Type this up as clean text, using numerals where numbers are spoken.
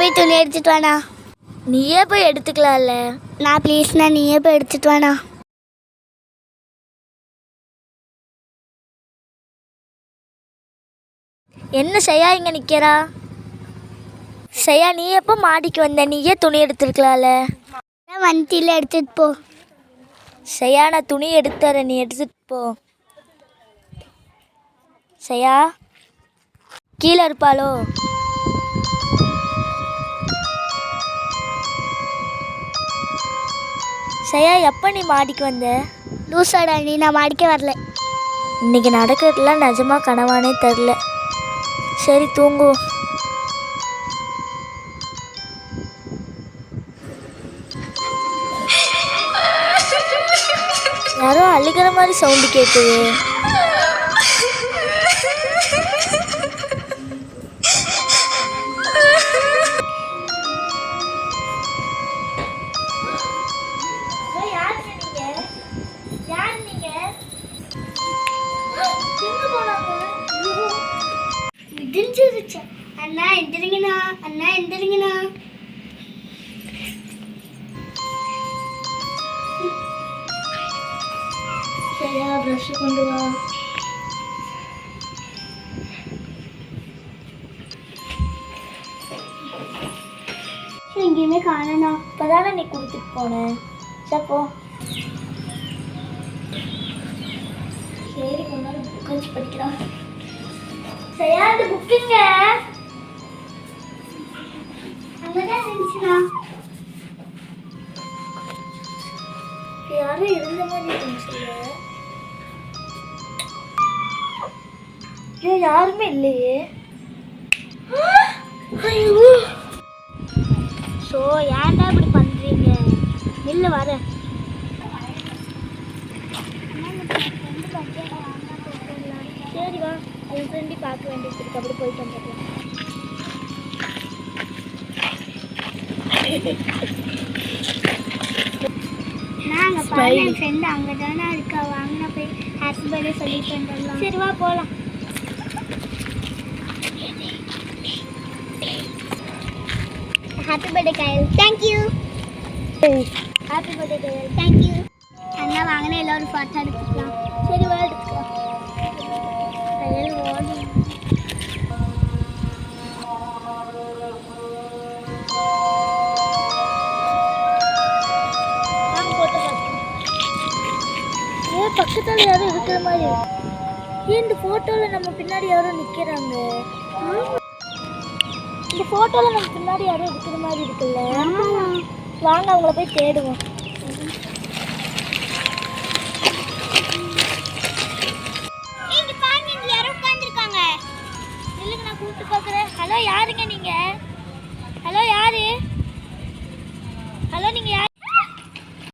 போய் துணி எடுத்துட்டு வாண்ணா. நீயே போய் எடுத்துக்கலாம்ல. நான் ப்ளீஸ்ண்ணா, நீயே போய் எடுத்துட்டு வாண்ணா. என்ன செய்யா இங்கே நிற்கிறா? செய்யா, நீ எப்போ மாடிக்கு வந்த? நீயே துணி எடுத்துருக்கலாம்ல. வண்டியில் எடுத்துட்டு போ. செய்யா, நான் துணி எடுத்துறேன், நீ எடுத்துட்டு போ. செய்யா, கீழே இருப்பாளோ? செய்யா, எப்போ நீ மாடிக்கு வந்த? லூசாடா நீ, நான் மாடிக்க வரல. இன்னைக்கு நடக்கிறதுலாம் நிஜமாக கனவானே தெரில. சரி, தூங்கு. யாரோ அழுகிற மாதிரி சவுண்டு கேட்குது. அண்ணா எந்திரிங்கண்ணா, அண்ணா எந்திரிங்கண்ணா. சரியா, ப்ரஷ் கொண்டு வா. எங்கேயுமே காணண்ணா. இப்போதானே நீ கொடுத்துட்டு போனேன். சப்போ சரி, கொஞ்ச நாள் புக் வச்சு படிக்கலாம். சரியா, அந்த புக்குங்க அங்கதான் இருந்துச்சுண்ணா. யாரும் இருந்த மாதிரி இருந்துச்சு. ஐயோ, யாருமே இல்லையே. ஸோ ஏன்டா இப்படி பண்ணுறீங்க? இல்லை வர. சரி வா, என் ஃப்ரெண்டி பார்க்க வேண்டியது இருக்கு, அப்படி போயிட்டு வந்துடலாம். நாங்கள் பாருங்க, என் ஃப்ரெண்டு அங்கே தானே இருக்கா. வாங்கினா போய் ஹாப்பி பர்த்டே சொல்லிட்டு வந்துடலாம். சரி வா, போகலாம். ஹாப்பி பர்த்டே கயல். தேங்க்யூ. ஹாப்பி பர்த்டே கயல். தேங்க்யூ. அண்ணா வாங்கினா எல்லோரும் ஃபோட்டோ எடுத்துக்கலாம். சரி வா, எடுத்துக்கலாம். கயல் ஓடி. பக்கத்தில் யாரும் இருக்கிற மாதிரி இருக்கு. ஏன் இந்த ஃபோட்டோவில் நம்ம பின்னாடி யாரும் நிற்கிறாங்க? இந்த ஃபோட்டோவில் நம்ம பின்னாடி யாரும் இருக்கிற மாதிரி இருக்குல்ல. வாங்க, அவங்கள போய் தேடுவோம்.